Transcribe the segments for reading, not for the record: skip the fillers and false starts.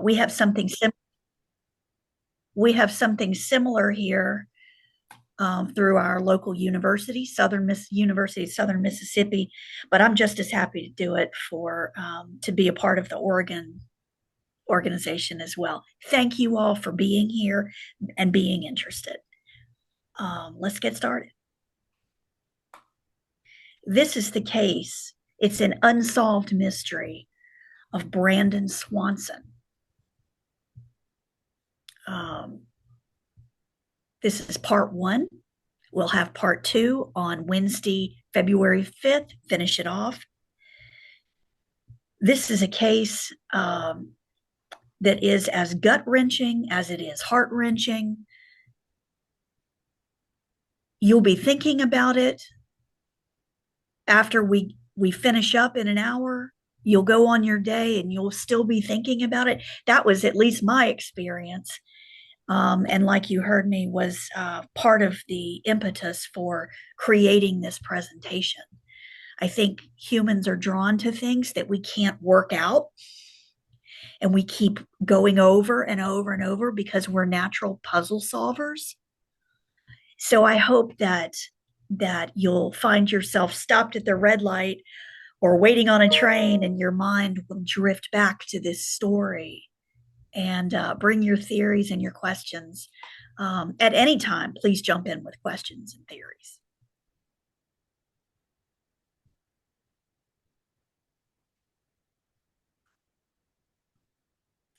We have something similar here through our local university, University of Southern Mississippi. But I'm just as happy to do it for to be a part of the Oregon organization as well. Thank you all for being here and being interested. Let's get started. This is the case. It's an unsolved mystery of Brandon Swanson. This is part one. We'll have part two on Wednesday, February 5th, finish it off. This is a case that is as gut-wrenching as it is heart-wrenching. You'll be thinking about it after we finish up in an hour. You'll go on your day and you'll still be thinking about it. That was at least my experience. And like you heard me, was part of the impetus for creating this presentation. I think humans are drawn to things that we can't work out, and we keep going over and over and over because we're natural puzzle solvers. So I hope that you'll find yourself stopped at the red light or waiting on a train, and your mind will drift back to this story and bring your theories and your questions. At any time, please jump in with questions and theories.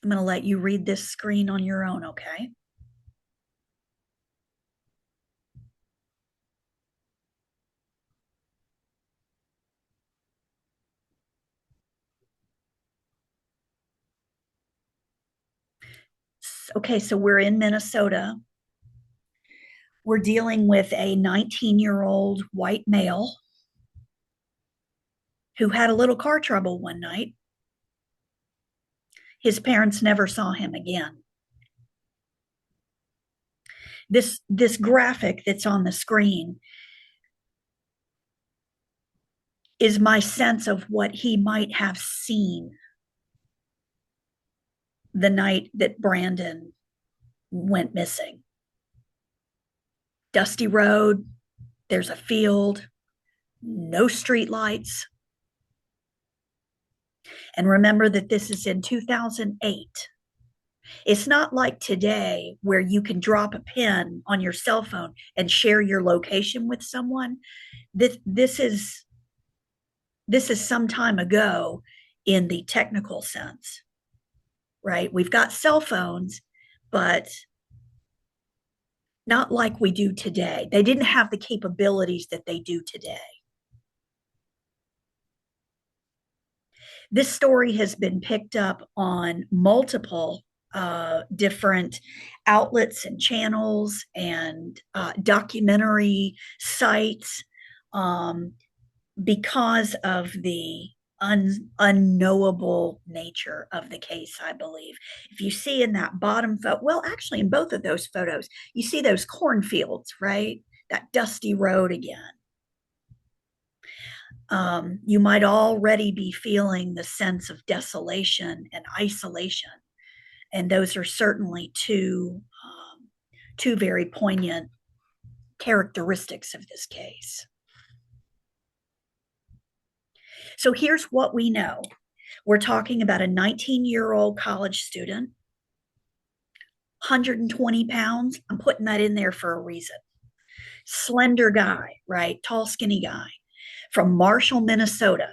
I'm going to let you read this screen on your own, okay? Okay, so we're in Minnesota. We're dealing with a 19-year-old white male who had a little car trouble one night. His parents never saw him again. This graphic that's on the screen is my sense of what he might have seen the night that Brandon went missing. Dusty road, there's a field, no street lights. And remember that this is in 2008. It's not like today where you can drop a pin on your cell phone and share your location with someone. This is some time ago in the technical sense, right? We've got cell phones, but not like we do today. They didn't have the capabilities that they do today. This story has been picked up on multiple different outlets and channels and documentary sites because of the unknowable nature of the case, I believe. If you see in that bottom photo, well, actually in both of those photos, you see those cornfields, right? That dusty road again. You might already be feeling the sense of desolation and isolation. And those are certainly two very poignant characteristics of this case. So here's what we know. We're talking about a 19-year-old college student, 120 pounds. I'm putting that in there for a reason. Slender guy, right? Tall, skinny guy from Marshall, Minnesota.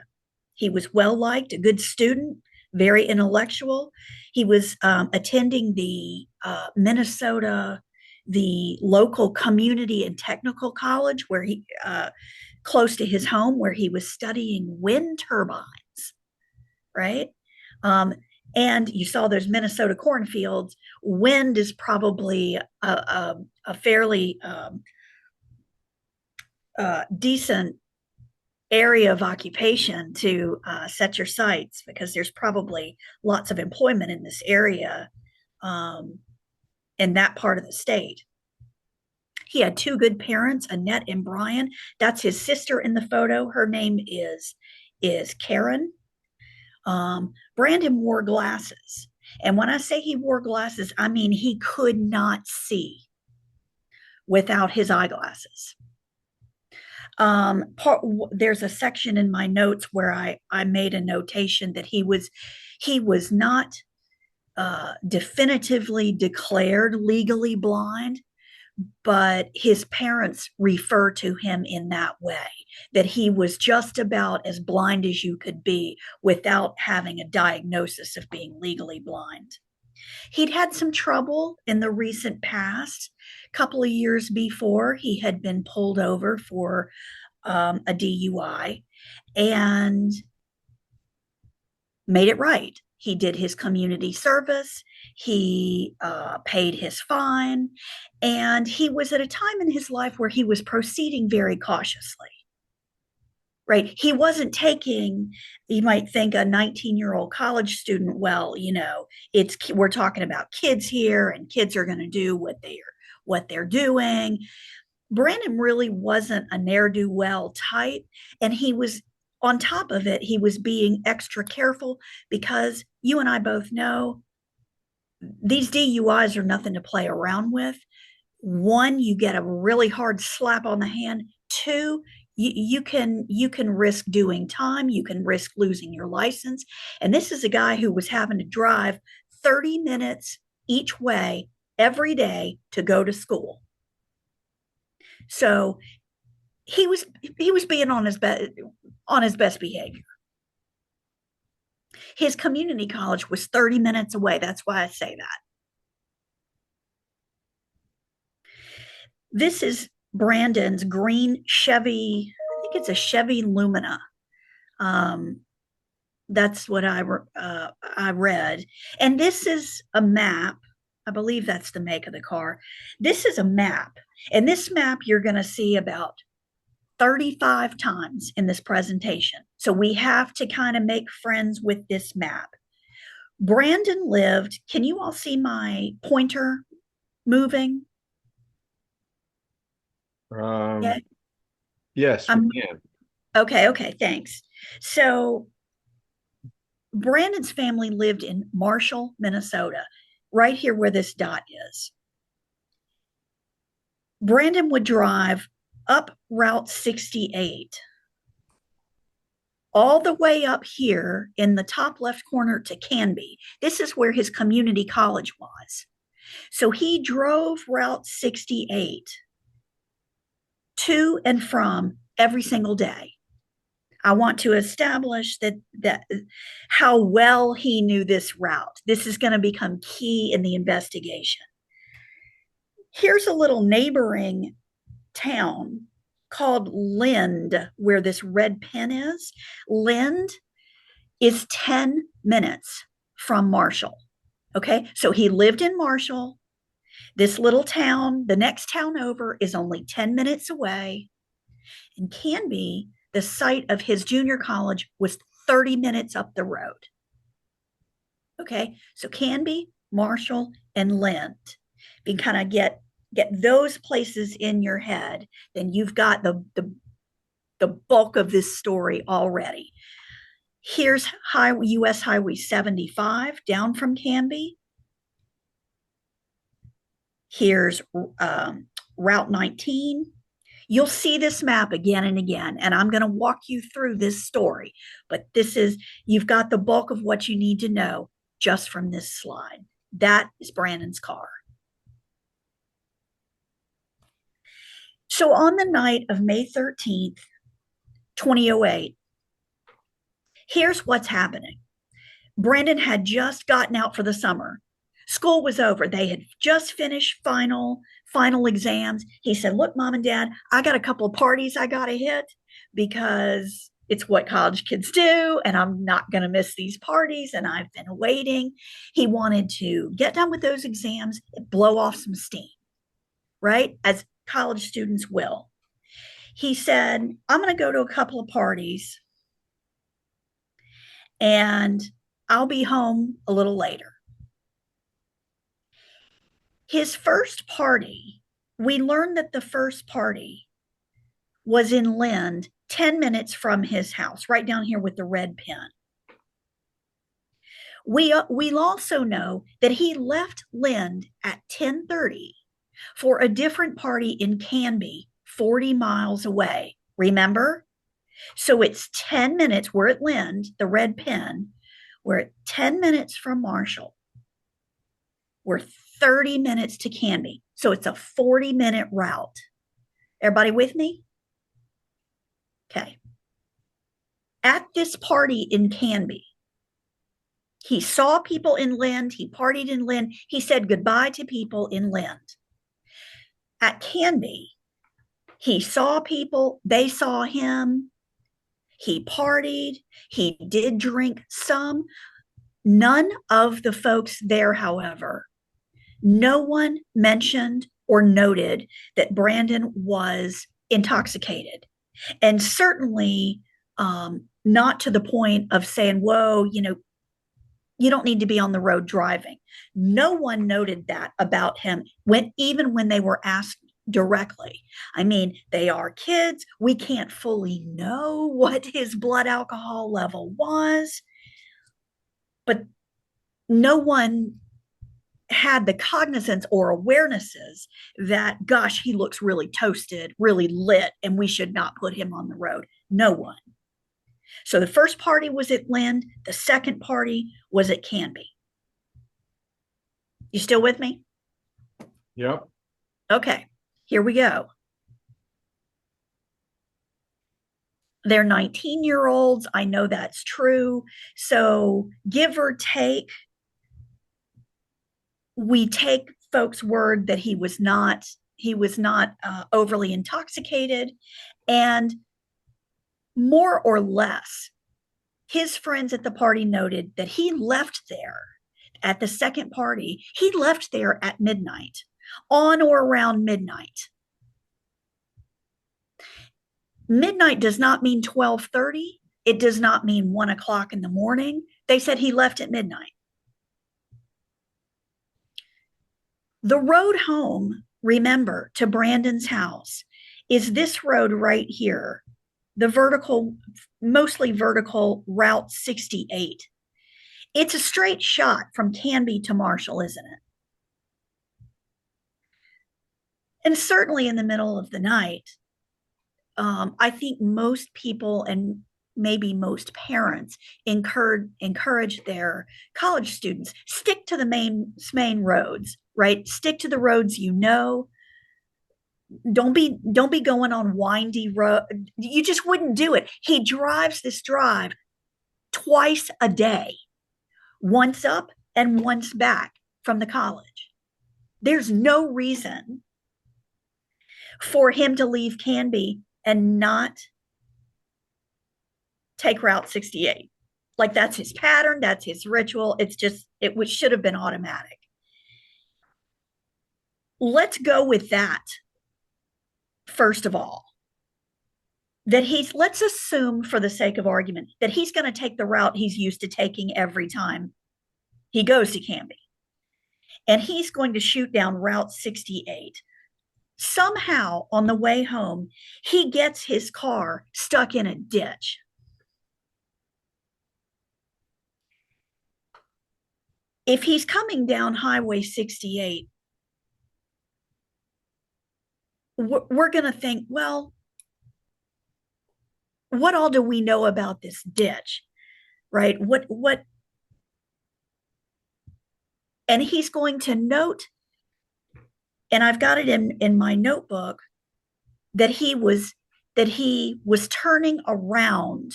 He was well-liked, a good student, very intellectual. He was attending the Minnesota, the local community and technical college where he, close to his home, where he was studying wind turbines, right? And you saw those Minnesota cornfields. Wind is probably a fairly decent area of occupation to set your sights, because there's probably lots of employment in this area in that part of the state. He had two good parents, Annette and Brian. That's his sister in the photo. Her name is Karen. Brandon wore glasses. And when I say he wore glasses, I mean he could not see without his eyeglasses. There's a section in my notes where I made a notation that he was not definitively declared legally blind, but his parents refer to him in that way, that he was just about as blind as you could be without having a diagnosis of being legally blind. He'd had some trouble in the recent past. A couple of years before, he had been pulled over for a DUI and made it right. He did his community service. He paid his fine. And he was at a time in his life where he was proceeding very cautiously. Right. He wasn't taking, you might think, a 19-year-old college student, well, we're talking about kids here and kids are going to do what they're doing. Brandon really wasn't a ne'er-do-well type. And he was, on top of it, he was being extra careful because you and I both know these DUIs are nothing to play around with. One, you get a really hard slap on the hand. Two, you can risk doing time. You can risk losing your license. And this is a guy who was having to drive 30 minutes each way every day to go to school. So he was being on his best behavior. His community college was 30 minutes away. That's why I say that. This is Brandon's green Chevy. I think it's a Chevy Lumina. That's what I read. And this is a map. I believe that's the make of the car. This is a map. And this map you're going to see about 35 times in this presentation. So we have to kind of make friends with this map. Brandon lived, can you all see my pointer moving? Yeah. Yes, we can. Okay, thanks. So Brandon's family lived in Marshall, Minnesota, right here where this dot is. Brandon would drive up Route 68 all the way up here in the top left corner to Canby. This is where his community college was. So he drove Route 68 to and from every single day. I want to establish that how well he knew this route. This is going to become key in the investigation. Here's a little neighboring town called Lind, where this red pin is. Lind is 10 minutes from Marshall. Okay, so he lived in Marshall. This little town, the next town over, is only 10 minutes away. And Canby, the site of his junior college, was 30 minutes up the road. Okay, so Canby, Marshall, and Lind. If you kind of get those places in your head, then you've got the bulk of this story already. Here's US Highway 75 down from Canby. Here's Route 19. You'll see this map again and again, and I'm going to walk you through this story. But you've got the bulk of what you need to know just from this slide. That is Brandon's car. So on the night of May 13th, 2008, here's what's happening. Brandon had just gotten out for the summer. School was over. They had just finished final exams. He said, look, Mom and Dad, I got a couple of parties I got to hit because it's what college kids do, and I'm not going to miss these parties, and I've been waiting. He wanted to get done with those exams and blow off some steam, right? As college students will. He said, I'm going to go to a couple of parties and I'll be home a little later. His first party, we learned that the first party was in Lind, 10 minutes from his house, right down here with the red pin. We'll also know that he left Lind at 10:30 for a different party in Canby, 40 miles away. Remember? So it's 10 minutes. We're at Lind, the red pin. We're at 10 minutes from Marshall. We're 30 minutes to Canby. So it's a 40-minute route. Everybody with me? Okay. At this party in Canby, he saw people in Lind. He partied in Lind. He said goodbye to people in Lind. At Canby, he saw people. They saw him. He partied. He did drink some. None of the folks there, however, no one mentioned or noted that Brandon was intoxicated. And certainly not to the point of saying, whoa, you don't need to be on the road driving. No one noted that about him even when they were asked directly. I mean, they are kids. We can't fully know what his blood alcohol level was, but no one had the cognizance or awarenesses that, gosh, he looks really toasted, really lit, and we should not put him on the road. No one. So the first party was at Lind. The second party was at Canby. You still with me? Yep. Okay, here we go. They're 19-year-olds. I know that's true. So give or take, we take folks' word that he was not overly intoxicated, and more or less, his friends at the party noted that he left there at the second party. He left there at midnight, on or around midnight. Midnight does not mean 12:30. It does not mean 1 o'clock in the morning. They said he left at midnight. The road home, remember, to Brandon's house is this road right here, the vertical, mostly vertical Route 68. It's a straight shot from Canby to Marshall, isn't it? And certainly in the middle of the night, I think most people and maybe most parents encourage their college students, stick to the main roads, right? Stick to the roads you know. Don't be going on windy road. You just wouldn't do it. He drives this drive twice a day, once up and once back from the college. There's no reason for him to leave Canby and not take Route 68. Like, that's his pattern, that's his ritual. It's just, should have been automatic. Let's go with that. First of all, let's assume for the sake of argument that he's going to take the route he's used to taking every time he goes to Canby. And he's going to shoot down Route 68. Somehow on the way home, he gets his car stuck in a ditch. If he's coming down Highway 68, we're going to think, well, what all do we know about this ditch, right? And he's going to note, and I've got it in my notebook, that he was turning around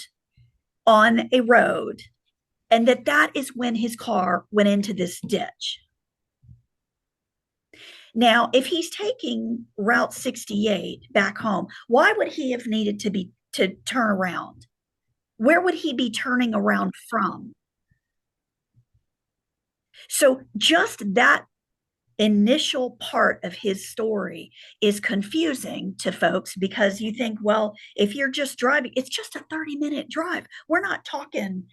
on a road, and that is when his car went into this ditch. Now, if he's taking Route 68 back home, why would he have needed to turn around? Where would he be turning around from? So just that initial part of his story is confusing to folks, because you think, well, if you're just driving, it's just a 30-minute drive. We're not talking,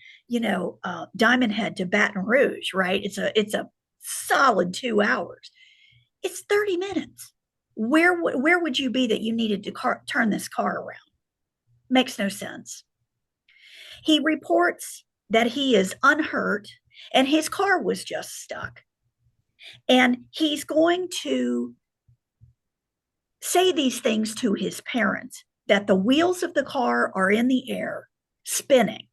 Diamond Head to Baton Rouge, right? It's a solid 2 hours. It's 30 minutes. Where would you be that you needed to turn this car around? Makes no sense. He reports that he is unhurt and his car was just stuck. And he's going to say these things to his parents, that the wheels of the car are in the air spinning.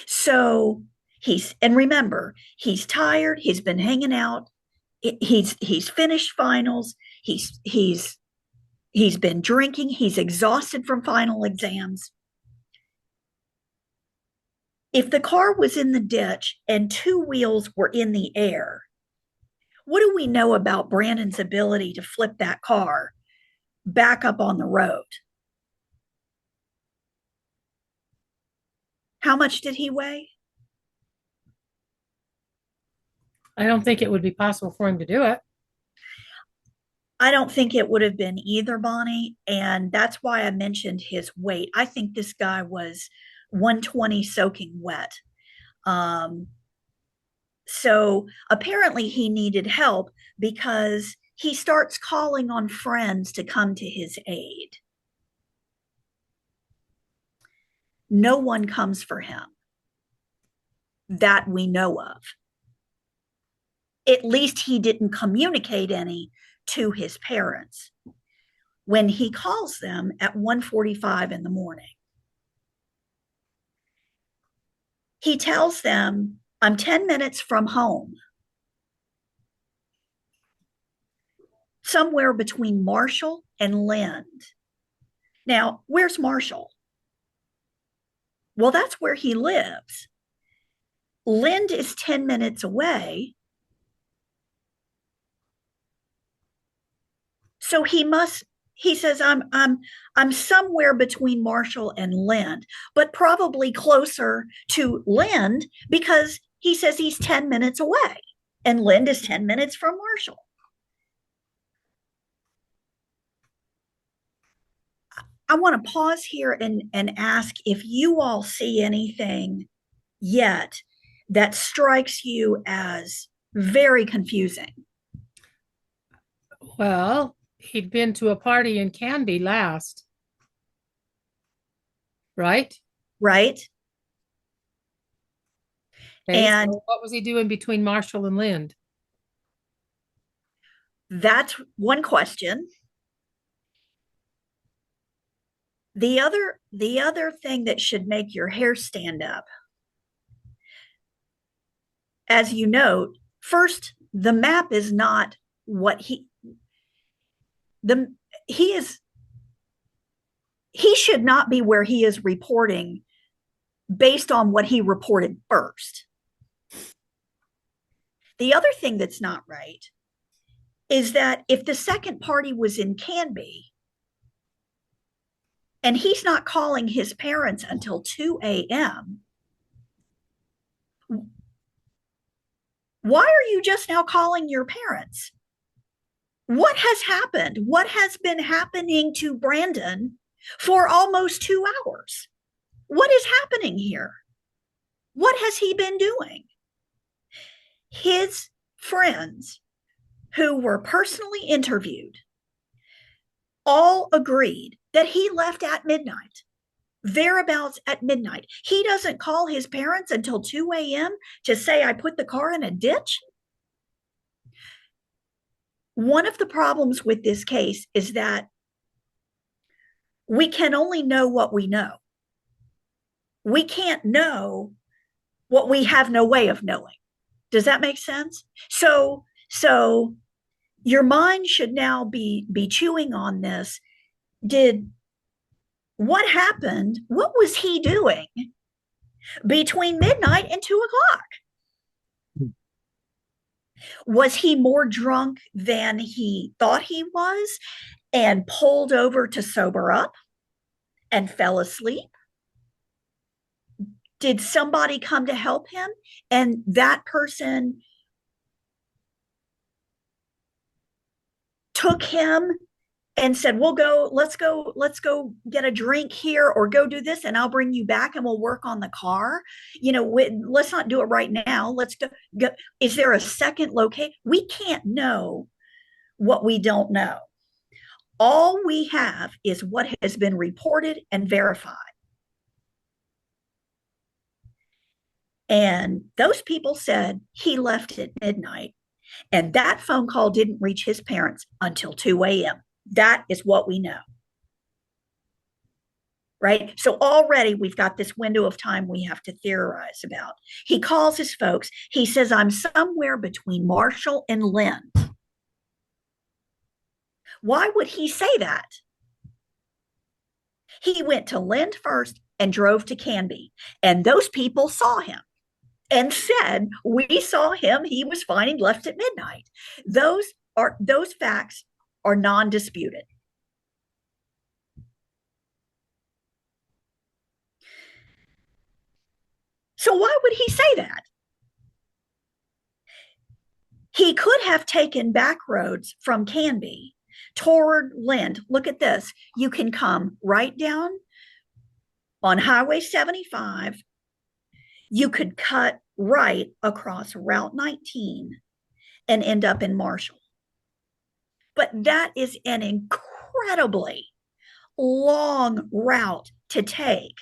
So and remember, he's tired, he's been hanging out, he's finished finals, he's been drinking, he's exhausted from final exams. If the car was in the ditch and two wheels were in the air, what do we know about Brandon's ability to flip that car back up on the road? How much did he weigh? I don't think it would be possible for him to do it. I don't think it would have been either, Bonnie. And that's why I mentioned his weight. I think this guy was 120 soaking wet. So apparently he needed help because he starts calling on friends to come to his aid. No one comes for him that we know of. At least he didn't communicate any to his parents when he calls them at 1:45 in the morning. He tells them, I'm 10 minutes from home, somewhere between Marshall and Lind. Now, where's Marshall? Well, that's where he lives. Lind is 10 minutes away. So he says, I'm somewhere between Marshall and Lind, but probably closer to Lind because he says he's 10 minutes away and Lind is 10 minutes from Marshall. I want to pause here and ask if you all see anything yet that strikes you as very confusing. Well, he'd been to a party in Canby last, right? Right. Okay, And so what was he doing between Marshall and Lind? that's one question. The other thing that should make your hair stand up, as you note, first, the map is not what he is. He should not be where he is reporting based on what he reported first. The other thing that's not right is that if the second party was in Canby and he's not calling his parents until 2 a.m., why are you just now calling your parents? What has happened? What has been happening to Brandon for almost 2 hours? What is happening here? What has he been doing? His friends, who were personally interviewed, all agreed that he left at midnight, thereabouts at midnight. He doesn't call his parents until 2 a.m. to say, I put the car in a ditch. One of the problems with this case is that we can only know what we know. We can't know what we have no way of knowing. Does that make sense? So your mind should now be chewing on this. What happened? What was he doing between midnight and 2 o'clock? Was he more drunk than he thought he was and pulled over to sober up and fell asleep? Did somebody come to help him and that person took him and said, let's go get a drink here or go do this and I'll bring you back and we'll work on the car. Let's not do it right now. Let's go. Is there a second location? We can't know what we don't know. All we have is what has been reported and verified. And those people said he left at midnight, and that phone call didn't reach his parents until 2 a.m. That is what we know. Right? So already we've got this window of time we have to theorize about. He calls his folks. He says, I'm somewhere between Marshall and Lynn. Why would he say that? He went to Lynn first and drove to Canby, and those people saw him and said, we saw him. He was fine and left at midnight. Those facts are non-disputed. So why would he say that? He could have taken back roads from Canby toward Lind. Look at this. You can come right down on Highway 75. You could cut right across Route 19 and end up in Marshall. But that is an incredibly long route to take.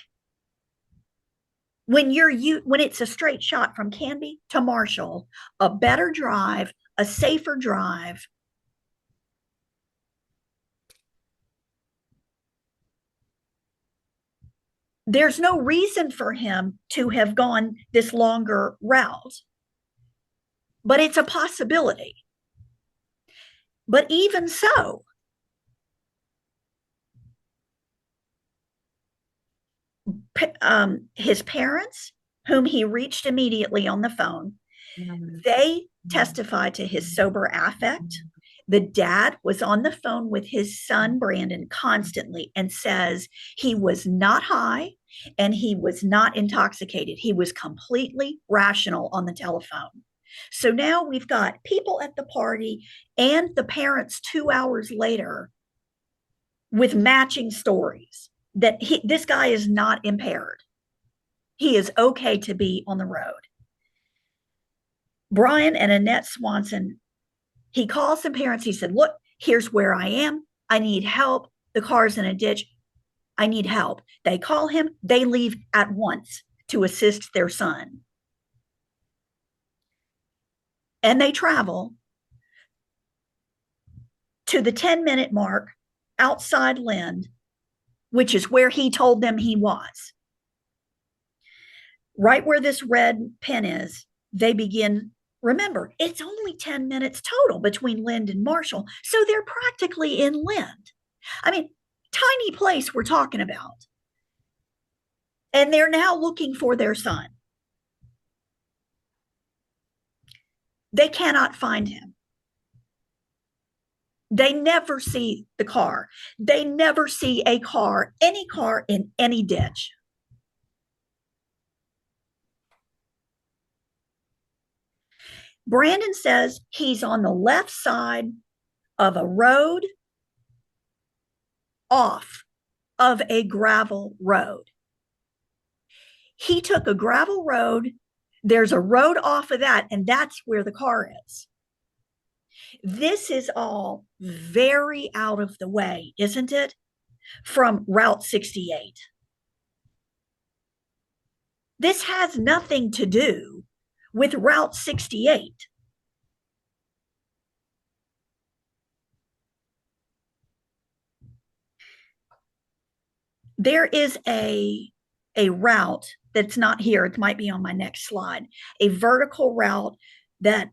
When it's a straight shot from Canby to Marshall, a better drive, a safer drive. There's no reason for him to have gone this longer route, but it's a possibility. But even so, his parents, whom he reached immediately on the phone, they testified to his sober affect. The dad was on the phone with his son, Brandon, constantly and says he was not high and he was not intoxicated. He was completely rational on the telephone. So now we've got people at the party and the parents 2 hours later with matching stories that this guy is not impaired. He is okay to be on the road. Brian and Annette Swanson, he calls some parents. He said, look, here's where I am. I need help. The car's in a ditch. I need help. They call him. They leave at once to assist their son. And they travel to the 10-minute mark outside Lind, which is where he told them he was. Right where this red pin is, they begin. Remember, it's only 10 minutes total between Lind and Marshall, so they're practically in Lind. I mean, tiny place we're talking about. And they're now looking for their son. They cannot find him. They never see the car. They never see any car in any ditch. Brandon says he's on the left side of a road off of a gravel road. He took a gravel road. There's a road off of that, and that's where the car is. This is all very out of the way, isn't it? From Route 68. This has nothing to do with Route 68. There is a route that's not here. It might be on my next slide. A vertical route that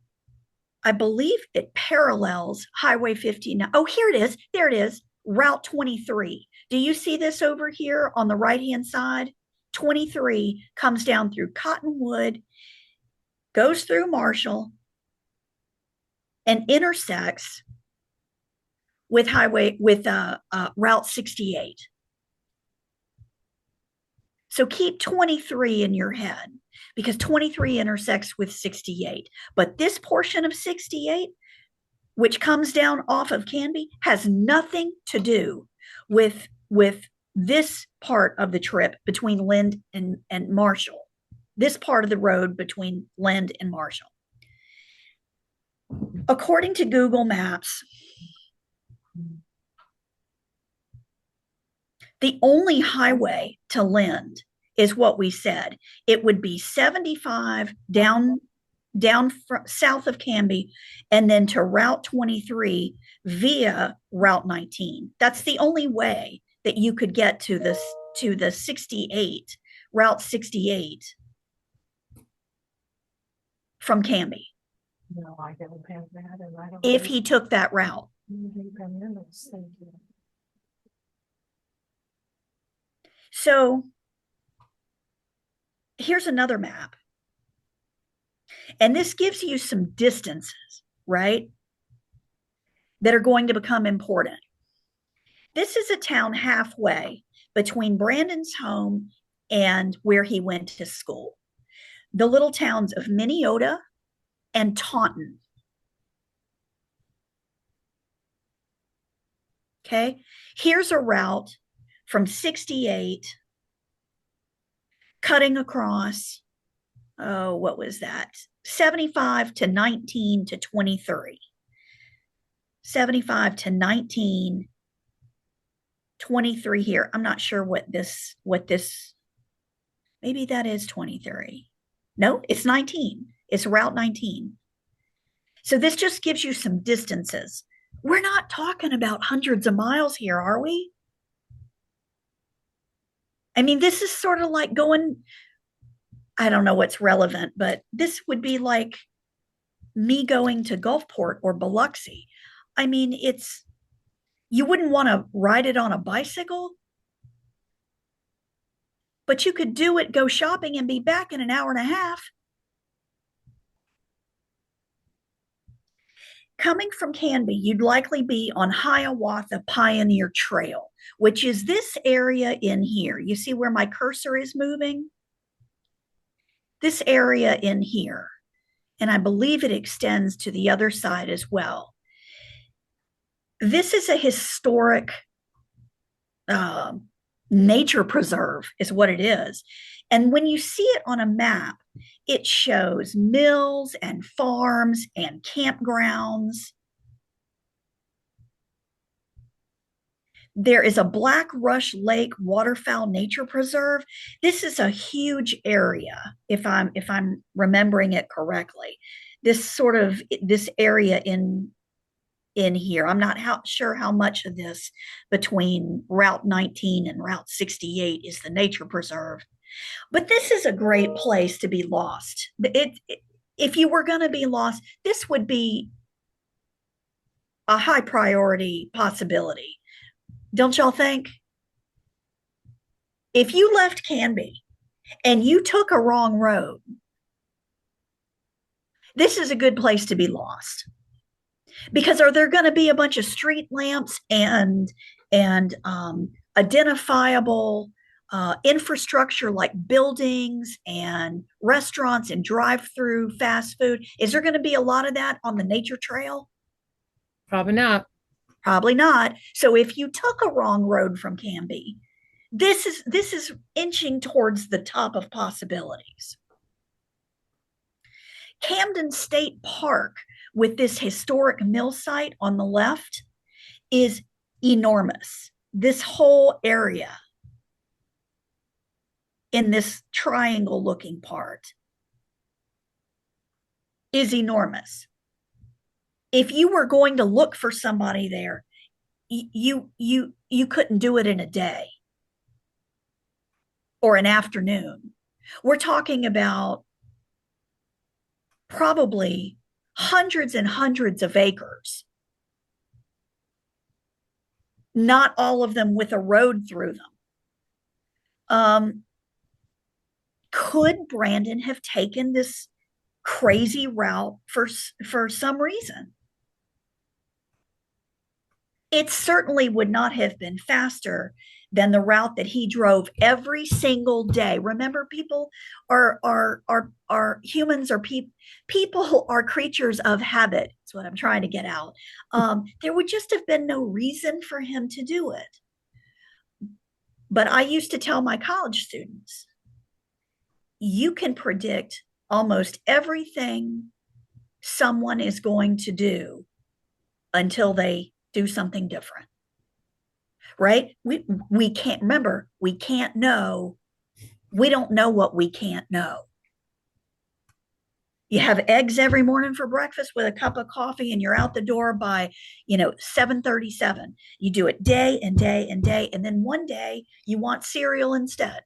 I believe it parallels Highway 59. Oh, here it is. There it is. Route 23. Do you see this over here on the right-hand side? 23 comes down through Cottonwood, goes through Marshall, and intersects with Route 68. So keep 23 in your head because 23 intersects with 68. But this portion of 68, which comes down off of Canby, has nothing to do with this part of the trip between Lind and Marshall. This part of the road between Lind and Marshall. According to Google Maps, the only highway to Lind is what we said. It would be 75 down south of Canby, and then to Route 23 via Route 19. That's the only way that you could get to the 68, Route 68 from Canby. No, I don't have that, and I don't. If he took that route. So here's another map. And this gives you some distances, right, that are going to become important. This is a town halfway between Brandon's home and where he went to school. The little towns of Minneota and Taunton. Okay, here's a route from 68 cutting across, oh, what was that? 75 to 19 to 23. 75 to 19, 23 here. I'm not sure what this, maybe that is 23. No, it's 19. It's Route 19. So this just gives you some distances. We're not talking about hundreds of miles here, are we? I mean, this is sort of like going, I don't know what's relevant, but this would be like me going to Gulfport or Biloxi. I mean, you wouldn't want to ride it on a bicycle, but you could do it, go shopping, and be back in an hour and a half. Coming from Canby, you'd likely be on Hiawatha Pioneer Trail, which is this area in here. You see where my cursor is moving? This area in here. And I believe it extends to the other side as well. This is a historic nature preserve is what it is. And when you see it on a map, it shows mills and farms and campgrounds. There is a Black Rush Lake Waterfowl Nature Preserve. This is a huge area, if I'm remembering it correctly. This area in here. I'm not sure how much of this between Route 19 and Route 68 is the nature preserve. But this is a great place to be lost. If you were going to be lost, this would be a high priority possibility. Don't y'all think? If you left Canby and you took a wrong road, this is a good place to be lost. Because are there going to be a bunch of street lamps and identifiable infrastructure like buildings and restaurants and drive-through fast food? Is there going to be a lot of that on the nature trail? Probably not. Probably not. So if you took a wrong road from Canby, this is inching towards the top of possibilities. Camden State Park, with this historic mill site on the left, is enormous. This whole area in this triangle looking part is enormous. If you were going to look for somebody there, you couldn't do it in a day or an afternoon. We're talking about probably hundreds and hundreds of acres. Not all of them with a road through them. Could Brandon have taken this crazy route for some reason? It certainly would not have been faster than the route that he drove every single day. Remember, people are humans are people are creatures of habit. That's what I'm trying to get out. There would just have been no reason for him to do it. But I used to tell my college students, you can predict almost everything someone is going to do until they do something different. Right? We can't know We don't know what we can't know. You have eggs every morning for breakfast with a cup of coffee, and you're out the door by 7:37. You do it day and day and day, and then one day you want cereal instead,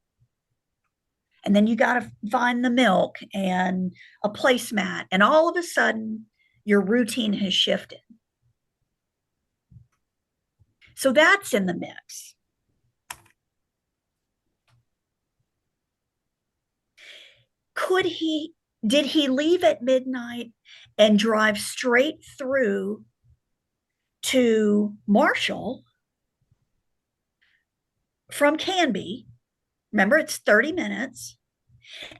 and then you got to find the milk and a placemat, and all of a sudden your routine has shifted. So that's in the mix. Did he leave at midnight and drive straight through to Marshall from Canby? Remember, it's 30 minutes,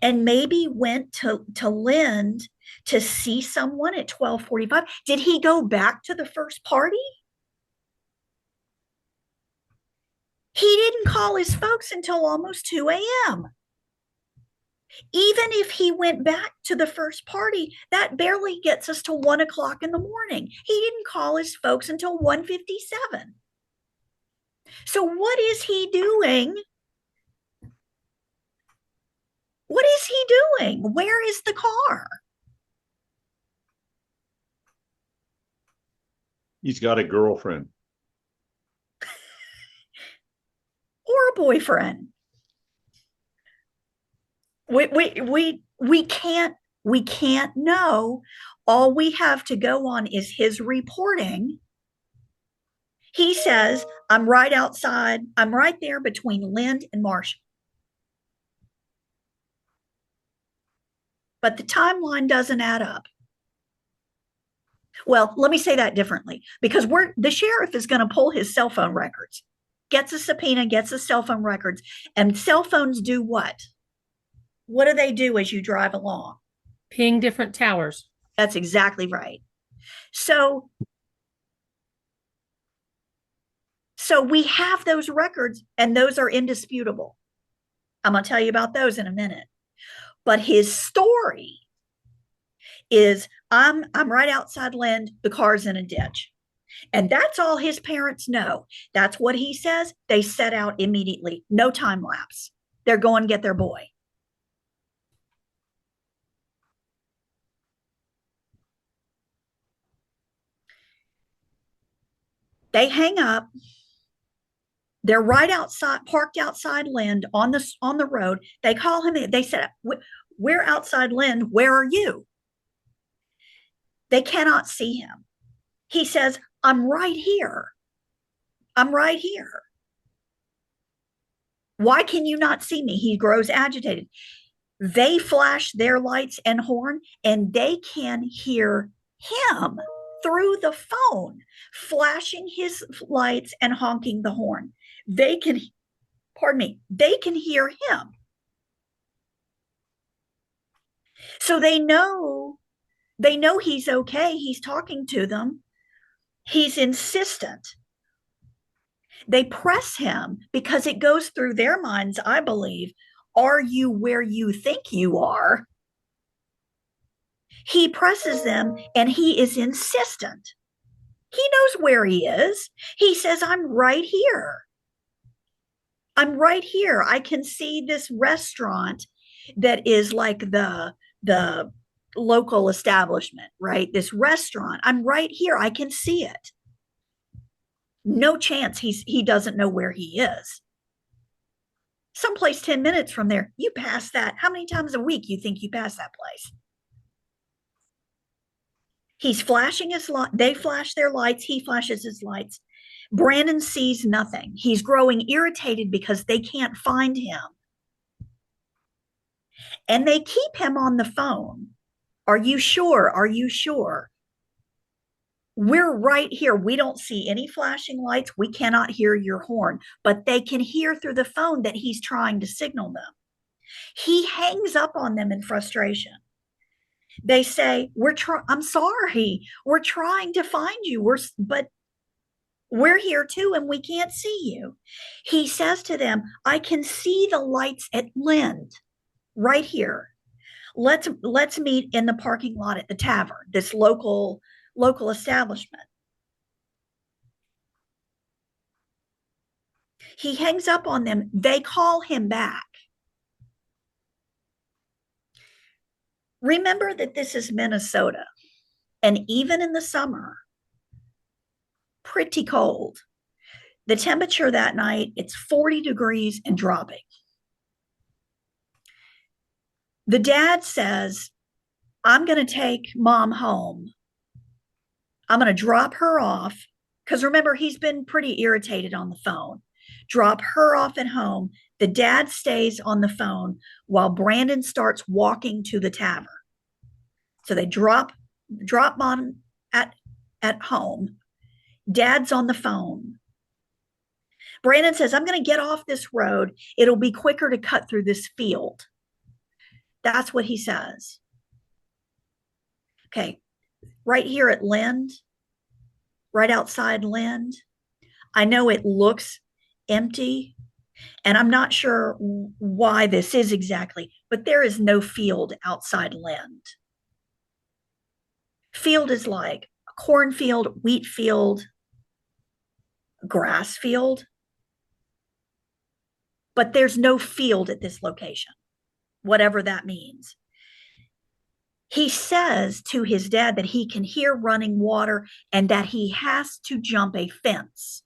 and maybe went to Lind to see someone at 12:45. Did he go back to the first party? He didn't call his folks until almost 2 a.m. Even if he went back to the first party, that barely gets us to 1 o'clock in the morning. He didn't call his folks until 1:57. So what is he doing? What is he doing? Where is the car? He's got a girlfriend. Or a boyfriend. We can't know. All we have to go on is his reporting. He says, I'm right outside. I'm right there between Lind and Marshall. But the timeline doesn't add up. Well, let me say that differently, because the sheriff is going to pull his cell phone records, gets a subpoena, gets the cell phone records, and cell phones do what? What do they do as you drive along? Ping different towers. That's exactly right. So we have those records, and those are indisputable. I'm going to tell you about those in a minute. But his story is, I'm right outside Lind, the car's in a ditch. And that's all his parents know. That's what he says. They set out immediately. No time lapse. They're going to get their boy. They hang up. They're right outside, parked outside Lind on the road. They call him. They said, we're outside Lind. Where are you? They cannot see him. He says, I'm right here. I'm right here. Why can you not see me? He grows agitated. They flash their lights and horn, and they can hear him through the phone, flashing his lights and honking the horn. They can hear him. So they know he's okay. He's talking to them. He's insistent. They press him because it goes through their minds, I believe. Are you where you think you are? He presses them, and he is insistent. He knows where he is. He says, I'm right here. I'm right here. I can see this restaurant that is like the local establishment, right? This restaurant. I'm right here. I can see it. No chance he doesn't know where he is. Someplace 10 minutes from there, you pass that. How many times a week you think you pass that place? He's flashing his light. They flash their lights. He flashes his lights. Brandon sees nothing. He's growing irritated because they can't find him. And they keep him on the phone. Are you sure? Are you sure? We're right here. We don't see any flashing lights. We cannot hear your horn, but they can hear through the phone that he's trying to signal them. He hangs up on them in frustration. They say, I'm sorry. We're trying to find you. But we're here too, and we can't see you. He says to them, I can see the lights at Lind right here. Let's meet in the parking lot at the tavern, this local establishment. He hangs up on them. They call him back. Remember that this is Minnesota, and even in the summer, pretty cold. The temperature that night, it's 40 degrees and dropping. The dad says, I'm going to take mom home. I'm going to drop her off. Because remember, he's been pretty irritated on the phone. Drop her off at home. The dad stays on the phone while Brandon starts walking to the tavern. So they drop mom at home. Dad's on the phone. Brandon says, I'm going to get off this road. It'll be quicker to cut through this field. That's what he says. Okay, right here at Lind, right outside Lind, I know it looks empty, and I'm not sure why this is exactly, but there is no field outside Lind. Field is like a cornfield, wheat field, grass field, but there's no field at this location, whatever that means. He says to his dad that he can hear running water and that he has to jump a fence.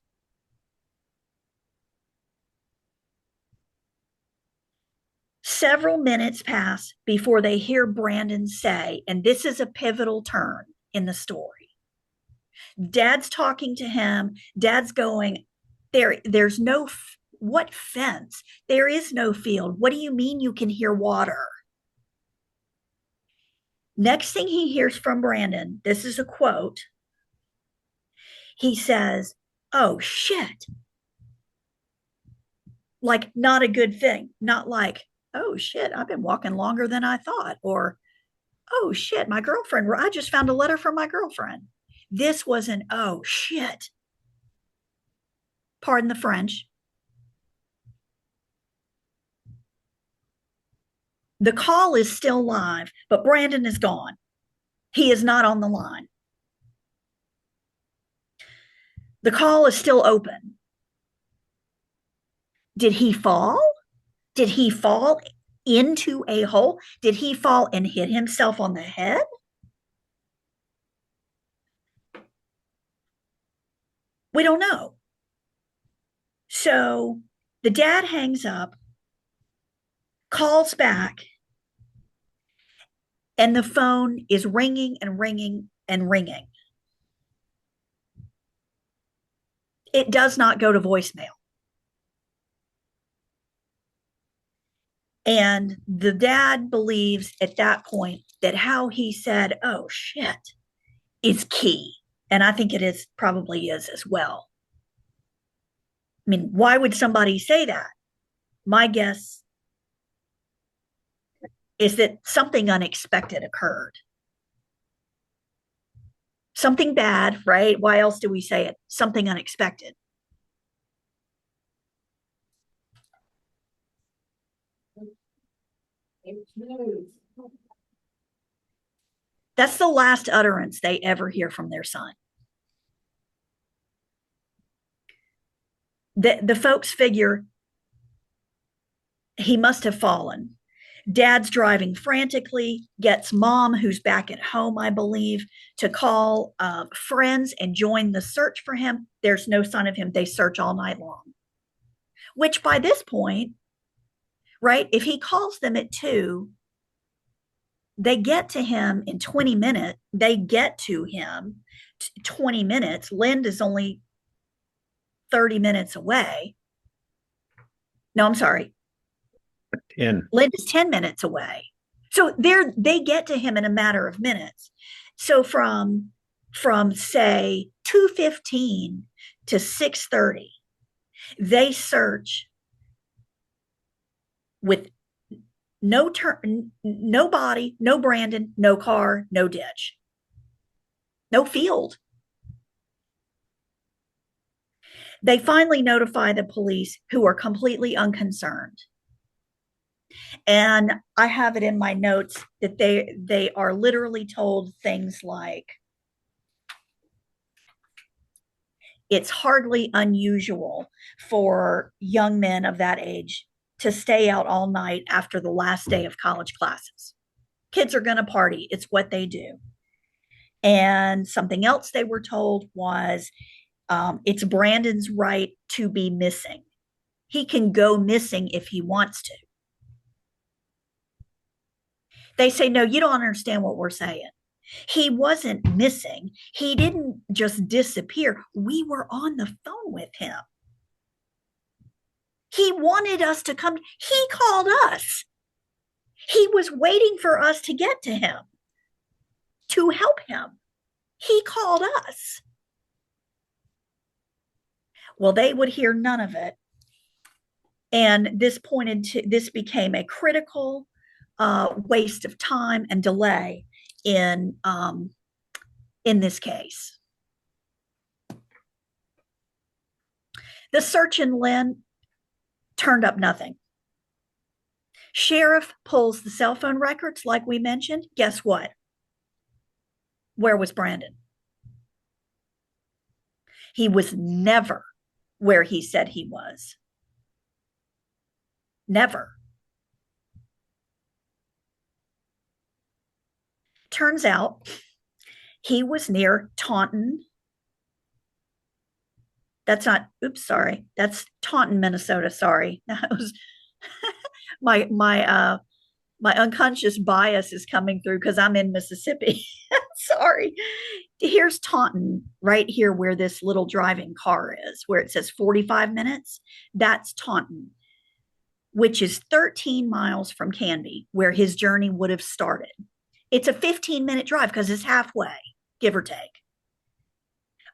Several minutes pass before they hear Brandon say, and this is a pivotal turn in the story. Dad's talking to him. Dad's going, there's no, what fence? There is no field. What do you mean you can hear water? Next thing he hears from Brandon, this is a quote. He says, oh, shit. Like, not a good thing. Not like, oh, shit, I've been walking longer than I thought. Or, oh, shit, my girlfriend, I just found a letter from my girlfriend. This was an, oh, shit. Pardon the French. The call is still live, but Brandon is gone. He is not on the line. The call is still open. Did he fall? Did he fall into a hole? Did he fall and hit himself on the head? We don't know. So the dad hangs up, calls back, and the phone is ringing and ringing and ringing. It does not go to voicemail. And the dad believes at that point that how he said, oh, shit, is key. And I think it is, probably is as well. I mean, why would somebody say that? My guess is that something unexpected occurred. Something bad, right? Why else do we say it? Something unexpected. That's the last utterance they ever hear from their son. The folks figure he must have fallen. Dad's driving frantically, gets mom, who's back at home, I believe, to call friends and join the search for him. There's no sign of him. They search all night long. Which by this point, right, if he calls them at 2, they get to him in 20 minutes. They get to him 20 minutes. Lind is only 30 minutes away. No, I'm sorry. 10. Lind is 10 minutes away. So they get to him in a matter of minutes. So from say 2:15 to 6:30, they search with no body, no Brandon, no car, no ditch, no field. They finally notify the police, who are completely unconcerned. And I have it in my notes that they are literally told things like, it's hardly unusual for young men of that age to stay out all night after the last day of college classes. Kids are going to party. It's what they do. And something else they were told was it's Brandon's right to be missing. He can go missing if he wants to. They say, no, you don't understand what we're saying. He wasn't missing. He didn't just disappear. We were on the phone with him. He wanted us to come. He called us. He was waiting for us to get to him, to help him. He called us. Well, they would hear none of it. And this became a critical waste of time and delay in this case. The search in Lynn turned up nothing. Sheriff pulls the cell phone records, like we mentioned. Guess what? Where was Brandon? He was never where he said he was. Never. Turns out he was near Taunton. That's Taunton, Minnesota. Sorry. That was my unconscious bias is coming through because I'm in Mississippi. Sorry. Here's Taunton, right here where this little driving car is, where it says 45 minutes. That's Taunton, which is 13 miles from Canby, where his journey would have started. It's a 15-minute drive because it's halfway, give or take.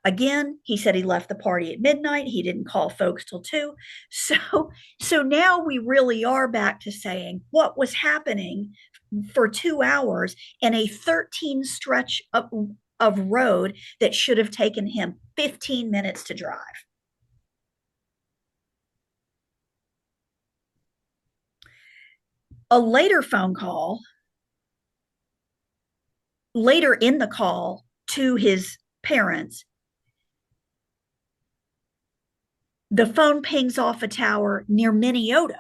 Again, he said he left the party at midnight. He didn't call folks till 2. So now we really are back to saying what was happening for 2 hours in a 13 stretch of road that should have taken him 15 minutes to drive. A later phone call, later in the call to his parents, the phone pings off a tower near Minneota.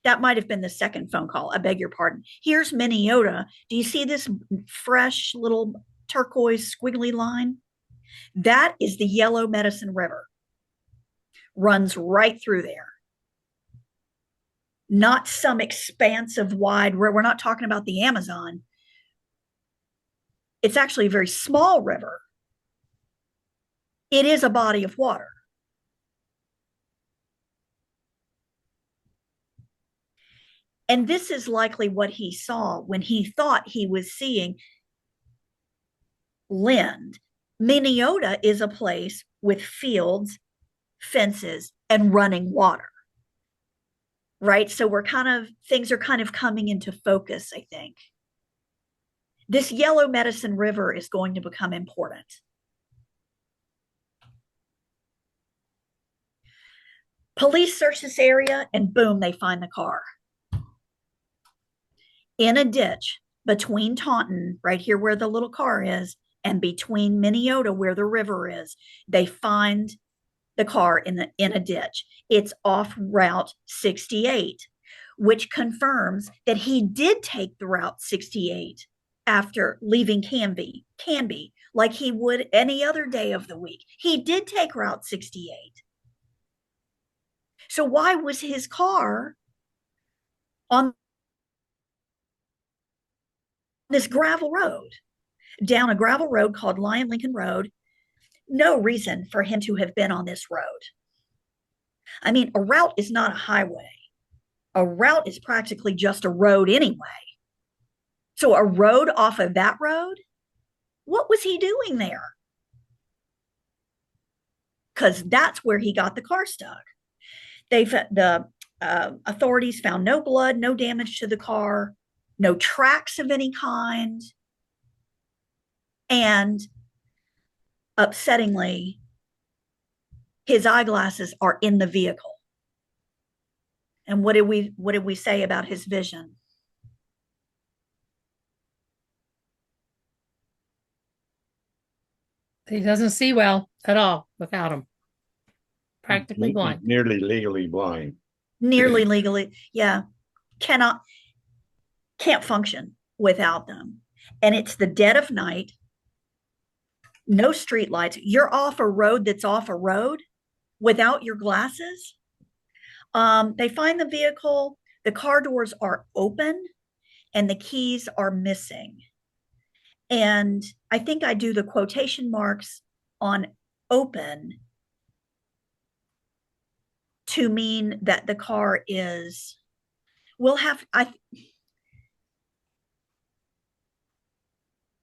That might have been the second phone call. I beg your pardon. Here's Minneota. Do you see this fresh little turquoise squiggly line? That is the Yellow Medicine River. Runs right through there. Not some expansive wide river. We're not talking about the Amazon. It's actually a very small river. It is a body of water. And this is likely what he saw when he thought he was seeing Lind. Minneota is a place with fields, fences, and running water. Right? So things are kind of coming into focus, I think. This Yellow Medicine River is going to become important. Police search this area and boom, they find the car. In a ditch between Taunton, right here where the little car is, and between Minneota where the river is, they find the car in a ditch. It's off Route 68, which confirms that he did take the Route 68 after leaving Canby, like he would any other day of the week. He did take Route 68. So why was his car on this gravel road, down a gravel road called Lyon Lincoln Road? No reason for him to have been on this road. I mean, a route is not a highway. A route is practically just a road anyway. So a road off of that road? What was he doing there? Because that's where he got the car stuck. The authorities found no blood, no damage to the car, no tracks of any kind, and upsettingly, his eyeglasses are in the vehicle. And what did we say about his vision? He doesn't see well at all without him. Practically blind. Nearly legally blind. Nearly legally, yeah. Cannot. can't function without them. And it's the dead of night, no street lights. You're off a road that's off a road without your glasses. They find the vehicle, the car doors are open, and the keys are missing. And I think I do the quotation marks on open to mean that the car is,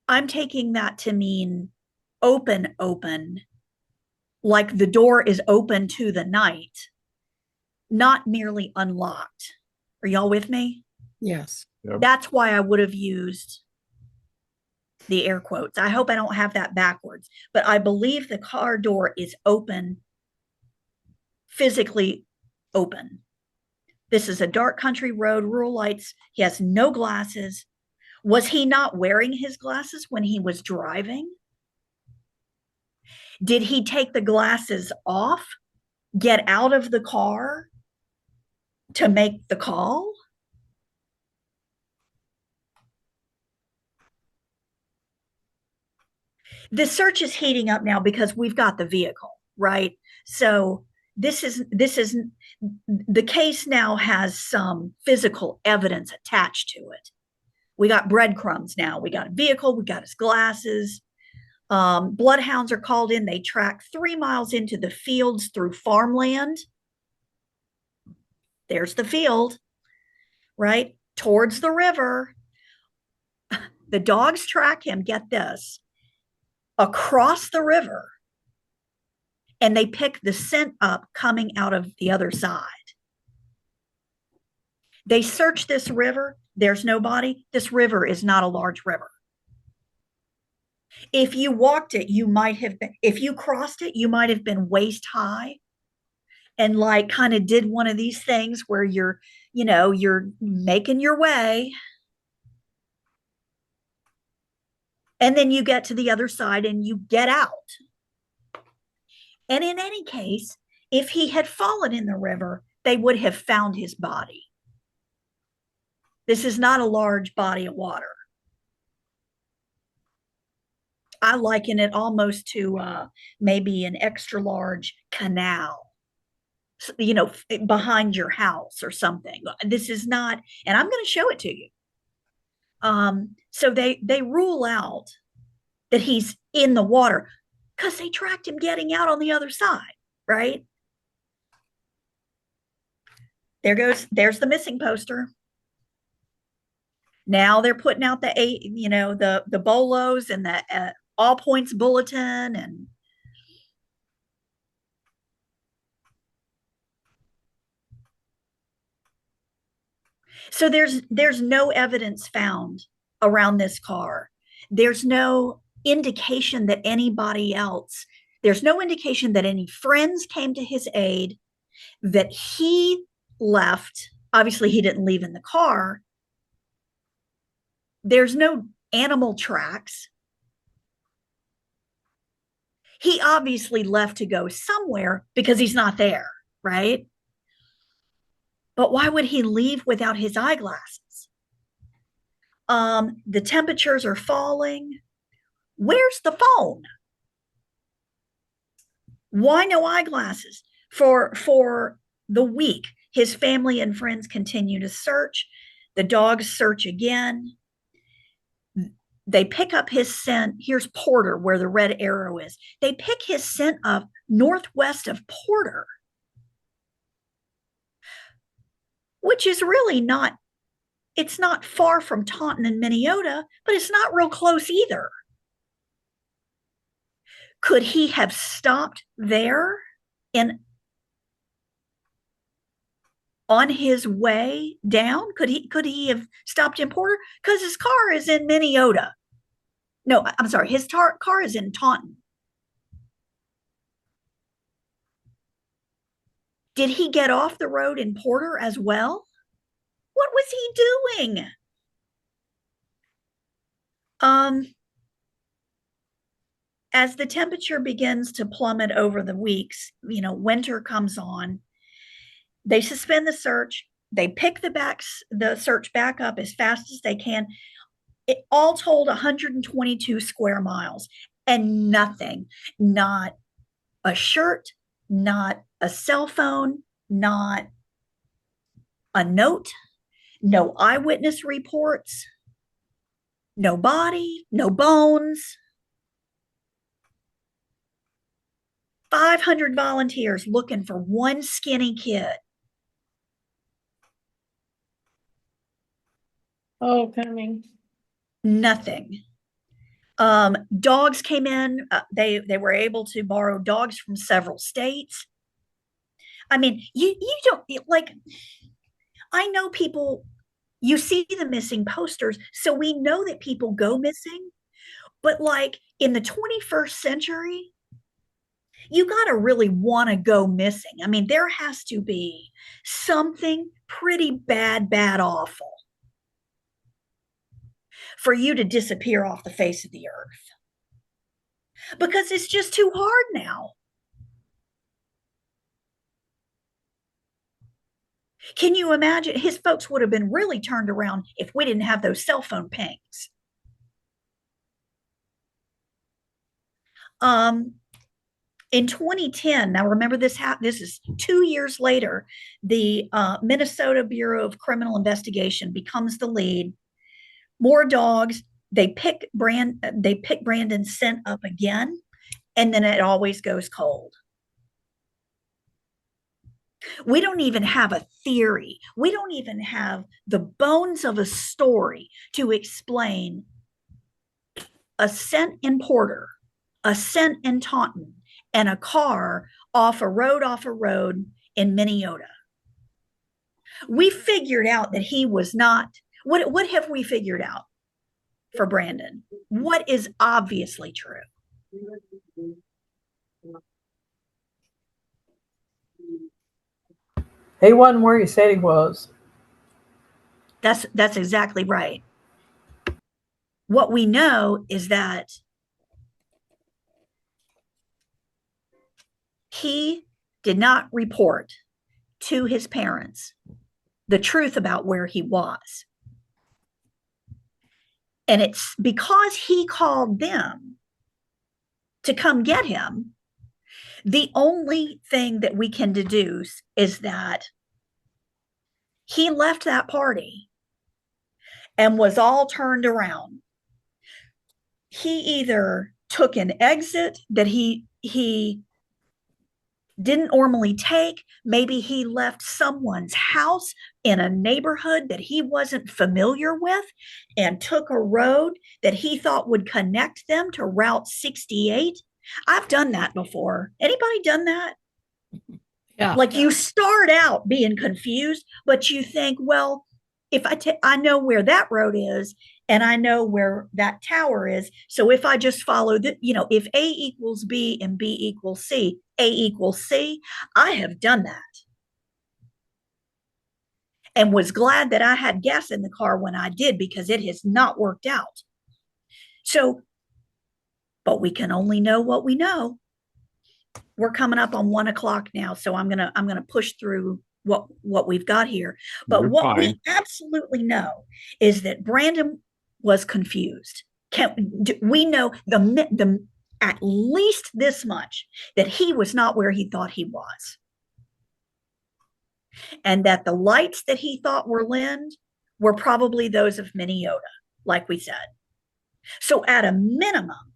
I'm taking that to mean open, like the door is open to the night, not merely unlocked. Are y'all with me? Yes. Yep. That's why I would have used the air quotes. I hope I don't have that backwards, but I believe the car door is open, physically open. This is a dark country road, rural lights. He has no glasses. Was he not wearing his glasses when he was driving? Did he take the glasses off, get out of the car to make the call? The search is heating up now because we've got the vehicle, right? So this is the case now has some physical evidence attached to it. We got breadcrumbs now. We got a vehicle, we got his glasses. Bloodhounds are called in. They track 3 miles into the fields through farmland. There's the field, right? Towards the river. The dogs track him, get this, across the river, and they pick the scent up coming out of the other side. They search this river. There's no body. This river is not a large river. If you walked it, you might have been, if you crossed it, you might have been waist high and like kind of did one of these things where you're making your way. And then you get to the other side and you get out. And in any case, if he had fallen in the river, they would have found his body. This is not a large body of water. I liken it almost to maybe an extra large canal, behind your house or something. This is not, and I'm going to show it to you. So they rule out that he's in the water because they tracked him getting out on the other side, right? There's the missing poster. Now they're putting out the bolos and the all points bulletin, and so there's no evidence found around this car. There's no indication that anybody else, there's no indication that any friends came to his aid, that he left. Obviously, he didn't leave in the car. There's no animal tracks. He obviously left to go somewhere because he's not there, right? But why would he leave without his eyeglasses? The temperatures are falling. Where's the phone? Why no eyeglasses? For the week, his family and friends continue to search. The dogs search again. They pick up his scent. Here's Porter, where the red arrow is. They pick his scent up northwest of Porter, which is really not, it's not far from Taunton and Minneota, but it's not real close either. Could he have stopped there and on his way down? Could he have stopped in Porter? Because his car is in Minneota. No, I'm sorry, his car is in Taunton. Did he get off the road in Porter as well? What was he doing? As the temperature begins to plummet over the weeks, winter comes on. They suspend the search. They pick the search back up as fast as they can. It all told 122 square miles, and nothing, not a shirt, not a cell phone, not a note, no eyewitness reports, no body, no bones. 500 volunteers looking for one skinny kid. Oh, coming. Nothing. Dogs came in. They were able to borrow dogs from several states. I mean, you don't like. I know people. You see the missing posters, so we know that people go missing. But like in the 21st century, you got to really want to go missing. I mean, there has to be something pretty bad, awful for you to disappear off the face of the earth, because it's just too hard now. Can you imagine? His folks would have been really turned around if we didn't have those cell phone pings. In 2010, now remember this is 2 years later, the Minnesota Bureau of Criminal Investigation becomes the lead. More dogs. They pick Brandon's scent up again, and then it always goes cold. We don't even have a theory. We don't even have the bones of a story to explain a scent in Porter, a scent in Taunton, and a car off a road in Minneota. We figured out that he was not. What have we figured out for Brandon? What is obviously true? He wasn't where he said he was. That's exactly right. What we know is that he did not report to his parents the truth about where he was. And it's because he called them to come get him. The only thing that we can deduce is that he left that party and was all turned around. He either took an exit that he didn't normally take. Maybe he left someone's house in a neighborhood that he wasn't familiar with and took a road that he thought would connect them to Route 68. I've done that before. Anybody done that? Yeah. Like you start out being confused, but you think, well, if I know where that road is and I know where that tower is. So if I just follow if A equals B and B equals C, A equals C, I have done that. And was glad that I had gas in the car when I did, because it has not worked out. So, but we can only know what we know. We're coming up on 1:00 now, so I'm gonna push through what we've got here. But You're what we fine. absolutely know is that Brandon was confused. We know the at least this much, that he was not where he thought he was, and that the lights that he thought were Lind were probably those of Minneota, like we said. So at a minimum,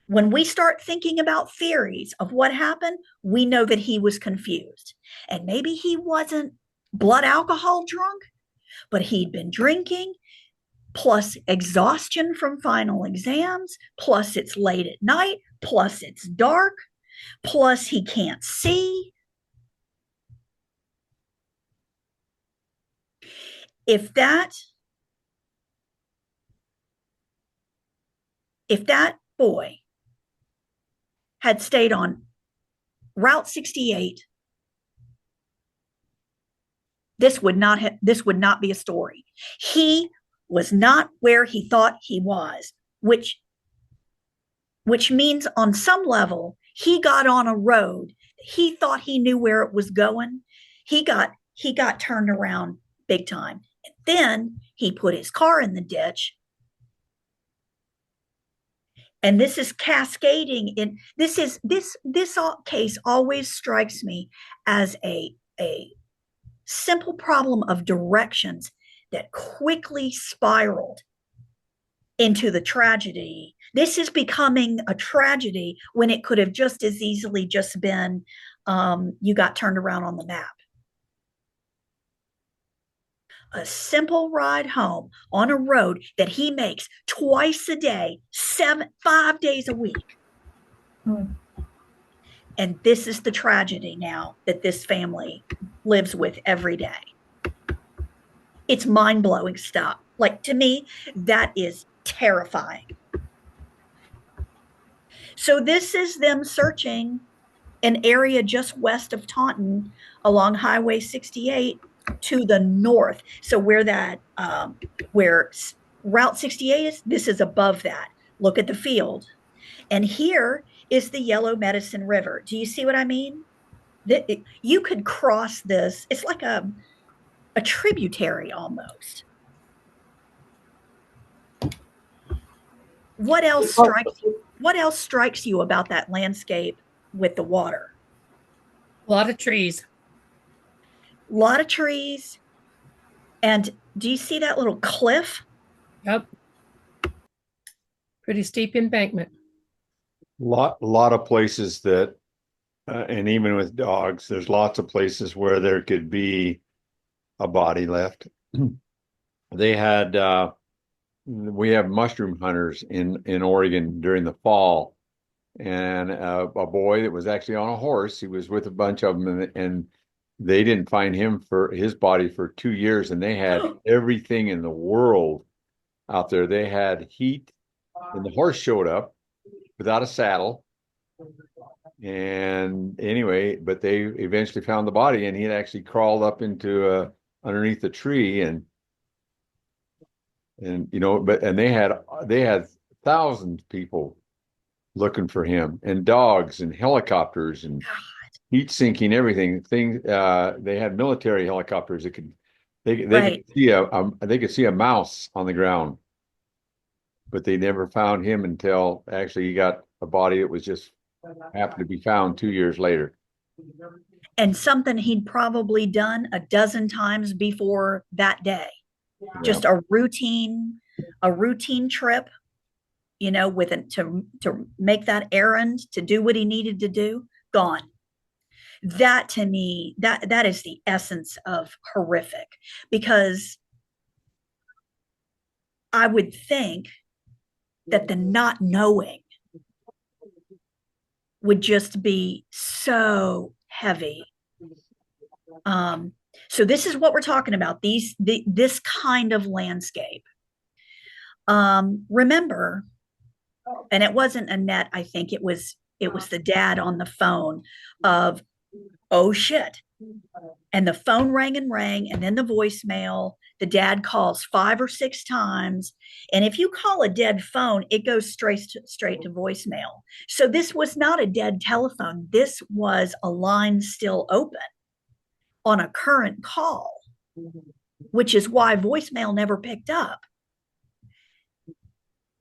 when we start thinking about theories of what happened, we know that he was confused. And maybe he wasn't blood alcohol drunk, but he'd been drinking, plus exhaustion from final exams, plus it's late at night, plus it's dark, plus he can't see. If that boy had stayed on Route 68, this would not be a story. He was not where he thought he was, which means on some level he got on a road. He thought he knew where it was going. He got turned around big time. And then he put his car in the ditch. And this is cascading in this case always strikes me as a simple problem of directions that quickly spiraled into the tragedy. This is becoming a tragedy when it could have just as easily just been you got turned around on the map. A simple ride home on a road that he makes twice a day, 5 days a week. And this is the tragedy now that this family lives with every day. It's mind-blowing stuff. Like, to me, that is terrifying. So this is them searching an area just west of Taunton along Highway 68 to the north. So where Route 68 is, this is above that. Look at the field. And here is the Yellow Medicine River. Do you see what I mean? You could cross this. It's like a tributary almost. What else strikes you about that landscape with the water? A lot of trees. A lot of trees. And do you see that little cliff? Yep. Pretty steep embankment. Lot of places that, and even with dogs, there's lots of places where there could be a body left. They had, we have mushroom hunters in Oregon during the fall, and a boy that was actually on a horse. He was with a bunch of them, and they didn't find his body for 2 years, and they had everything in the world out there. They had heat, and the horse showed up without a saddle. And anyway, but they eventually found the body, and he had actually crawled up into underneath the tree, and they had thousands of people looking for him, and dogs and helicopters and heat sinking everything. They had military helicopters that Right. they could see a mouse on the ground, but they never found him until actually he got a body that was just happened to be found 2 years later. And something he'd probably done a dozen times before that day. Just a routine trip, to make that errand, to do what he needed to do, gone. That, to me, that is the essence of horrific, because I would think that the not knowing would just be so heavy. So this is what we're talking about, this kind of landscape. Remember, and it wasn't Annette, I think it was the dad on the phone of, oh shit. And the phone rang and rang, and then the voicemail. The dad calls 5 or 6 times. And if you call a dead phone, it goes straight to voicemail. So this was not a dead telephone. This was a line still open on a current call, which is why voicemail never picked up.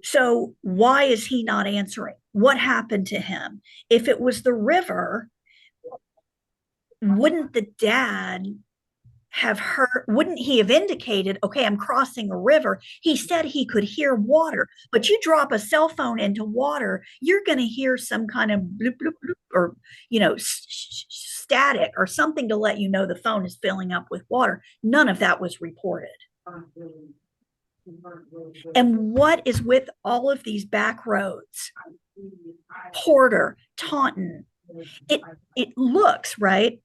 So why is he not answering? What happened to him? If it was the river, wouldn't the dad have heard, wouldn't he have indicated, okay, I'm crossing a river? He said he could hear water, but you drop a cell phone into water, you're going to hear some kind of bloop, bloop, bloop, or, static or something to let you know the phone is filling up with water. None of that was reported. And what is with all of these back roads? Porter, Taunton, it looks, right,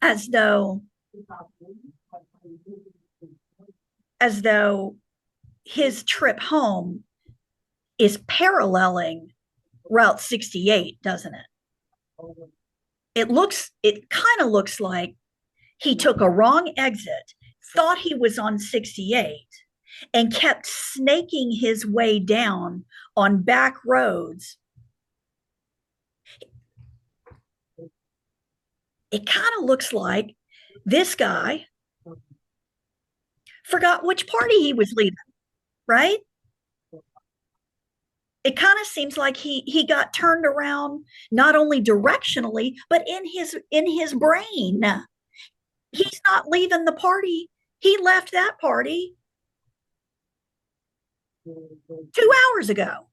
as though his trip home is paralleling Route 68, doesn't it? It kind of looks like he took a wrong exit, thought he was on 68, and kept snaking his way down on back roads. It kind of looks like this guy forgot which party he was leaving, right? It kind of seems like he got turned around not only directionally but in his brain. He's not leaving the party. He left that party 2 hours ago.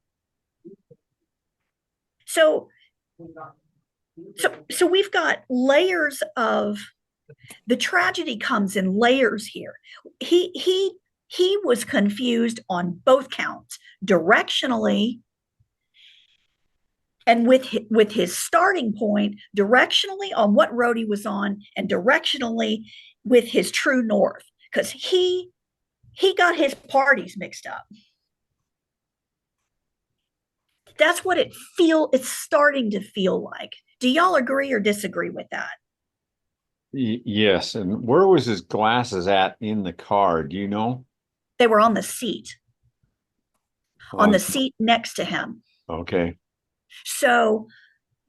So we've got layers of the tragedy comes in layers here. He was confused on both counts, directionally and with his starting point directionally on what road he was on and directionally with his true north, because he got his parties mixed up. That's what it's starting to feel like. Do y'all agree or disagree with that? Yes. And where was his glasses at in the car? Do you know? They were on the seat next to him. Okay. So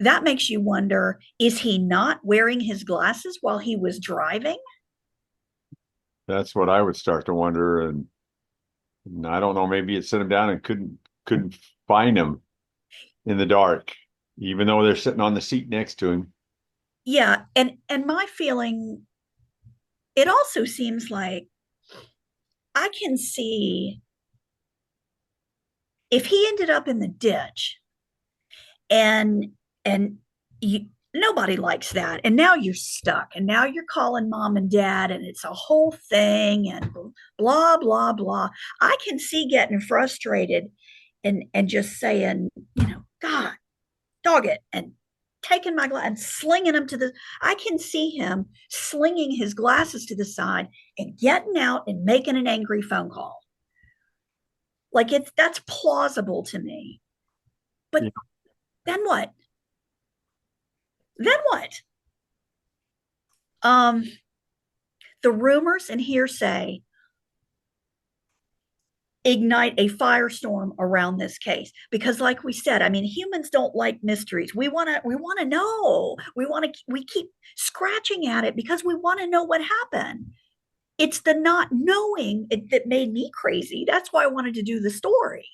that makes you wonder, is he not wearing his glasses while he was driving? That's what I would start to wonder. And I don't know, maybe it set him down and couldn't find him in the dark, even though they're sitting on the seat next to him. Yeah, and my feeling, it also seems like I can see if he ended up in the ditch and and you, nobody likes that, and now you're stuck, and now you're calling mom and dad, and it's a whole thing, and blah blah blah. I can see getting frustrated and just saying, God, dog it, and taking my glass and slinging them to the. I can see him slinging his glasses to the side and getting out and making an angry phone call. Like that's plausible to me. But Yeah. then what? Then what? Um, the rumors and hearsay ignite a firestorm around this case because, like we said, I mean, humans don't like mysteries. We want to know. We keep scratching at it because we want to know what happened. It's the not knowing that made me crazy. That's why I wanted to do the story.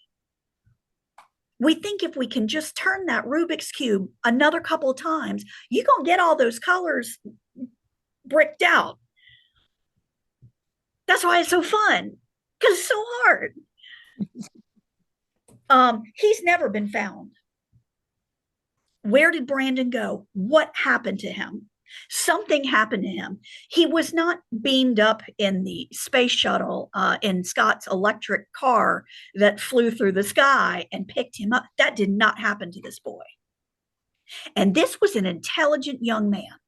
We think if we can just turn that Rubik's Cube another couple of times, you're going to get all those colors bricked out. That's why it's so fun, because it's so hard. He's never been found. Where did Brandon go? What happened to him? Something happened to him. He was not beamed up in the space shuttle in Scott's electric car that flew through the sky and picked him up. That did not happen to this boy. And this was an intelligent young man.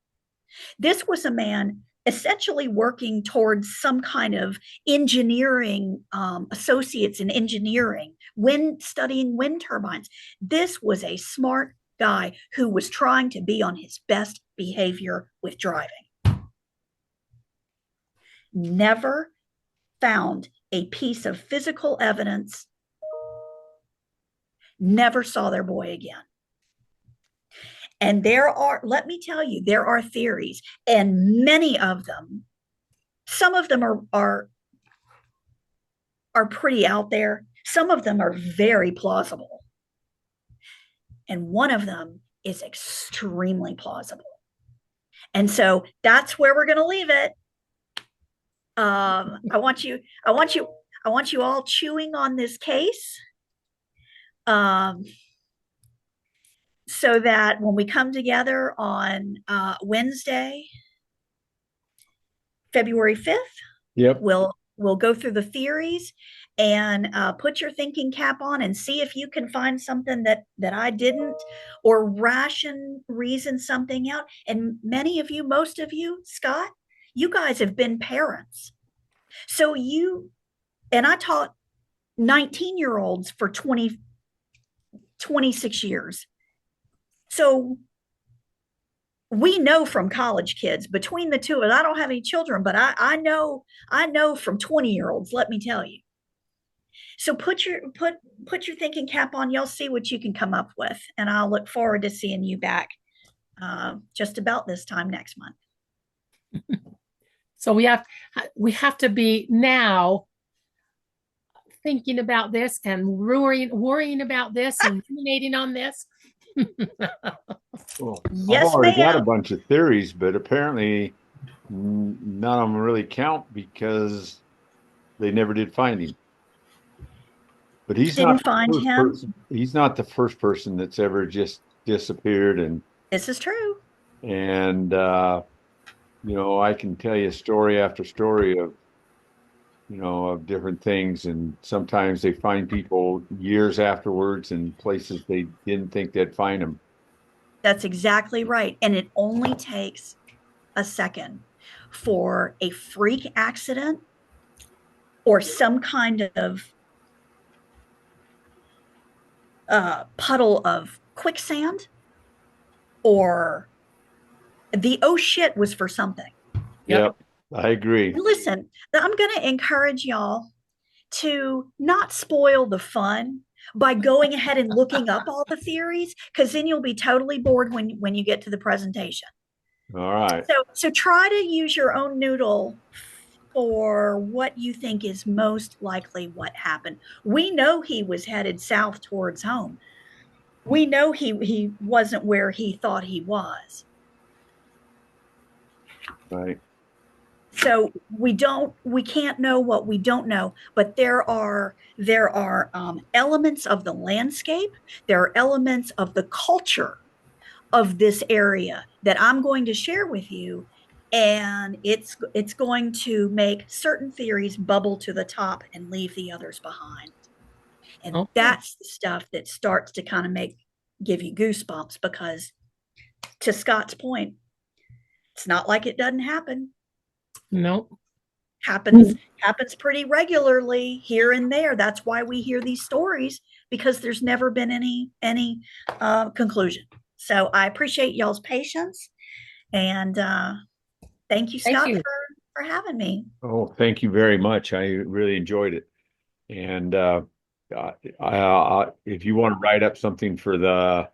This was a man essentially working towards some kind of engineering, associates in engineering, studying wind turbines. This was a smart guy who was trying to be on his best behavior with driving. Never found a piece of physical evidence, never saw their boy again. And let me tell you, there are theories, and many of them, some of them are pretty out there. Some of them are very plausible. And one of them is extremely plausible. And so that's where we're going to leave it. I want you all chewing on this case. So that when we come together on Wednesday, February 5th, Yep. we'll go through the theories and put your thinking cap on and see if you can find something that I didn't, or reason something out. And most of you, Scott, you guys have been parents. So I taught 19-year-olds for 26 years. So we know from college kids, between the two of us, I don't have any children, but I know from 20-year-olds, let me tell you. So put your thinking cap on. You'll see what you can come up with. And I'll look forward to seeing you back just about this time next month. So we have to be now thinking about this and worrying about this and ruminating on this. Well, I've Yes, already got a ma'am. bunch of theories, but apparently none of them really count because they never did find him. But he's not Didn't the find first him. person. He's not the first person that's ever just disappeared. This is true. And I can tell you story after story of of different things, and sometimes they find people years afterwards in places they didn't think they'd find them. That's exactly right. And it only takes a second for a freak accident or some kind of puddle of quicksand, or the oh shit was for something. Yep, I agree. Listen, I'm going to encourage y'all to not spoil the fun by going ahead and looking up all the theories, because then you'll be totally bored when you get to the presentation. All right. So try to use your own noodle for what you think is most likely what happened. We know he was headed south towards home. We know he wasn't where he thought he was. Right. So we can't know what we don't know, but there are elements of the landscape, there are elements of the culture of this area that I'm going to share with you, and it's going to make certain theories bubble to the top and leave the others behind. And Okay. that's the stuff that starts to kind of give you goosebumps, because to Scott's point, it's not like it doesn't happen. Nope. Happens pretty regularly here and there. That's why we hear these stories, because there's never been any conclusion. So I appreciate y'all's patience, and thank you, Thank Scott, you. for having me. Oh, thank you very much. I really enjoyed it. And if you want to write up something for the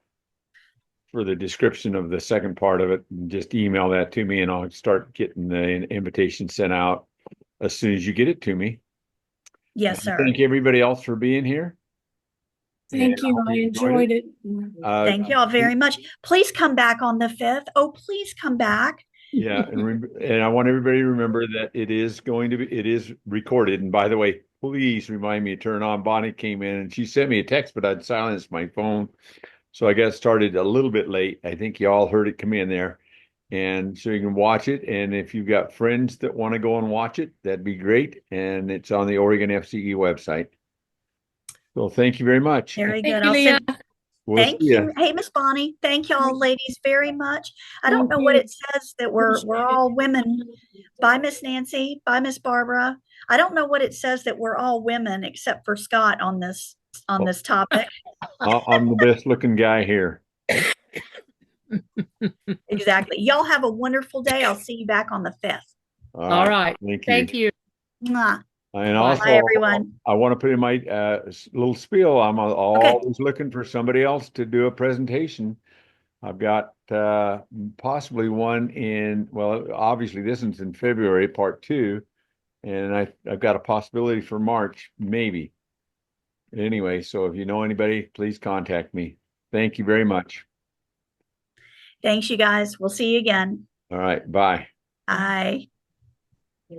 description of the second part of it, just email that to me, and I'll start getting the invitation sent out as soon as you get it to me. Yes, sir. Thank everybody else for being here. Thank you. I enjoyed it. Thank y'all very much. Please come back on the 5th. Oh, please come back. Yeah, and I want everybody to remember that it is recorded. And by the way, please remind me to turn on. Bonnie came in and she sent me a text, but I'd silenced my phone. So I got started a little bit late. I think you all heard it come in there. And so you can watch it. And if you've got friends that want to go and watch it, that'd be great. And it's on the Oregon FCE website. So thank you very much. Very Thank good. you, I'll Leah. send. We'll see Thank you. you. Hey, Miss Bonnie. Thank y'all, ladies, very much. I don't Thank know what you. it says that we're all women. Bye, Miss Nancy. Bye, Miss Barbara. I don't know what it says that we're all women except for Scott on this topic. I'm the best looking guy here. Exactly. Y'all have a wonderful day. I'll see you back on the 5th. All right. Thank you. Thank you. Mwah. And Bye. also, Bye, everyone. I want to put in my little spiel. I'm Okay. always looking for somebody else to do a presentation. I've got possibly one well, obviously this one's in February, part 2, and I've got a possibility for March, maybe. Anyway, so if you know anybody, please contact me. Thank you very much. Thanks, you guys. We'll see you again. All right, bye. Bye. Yeah.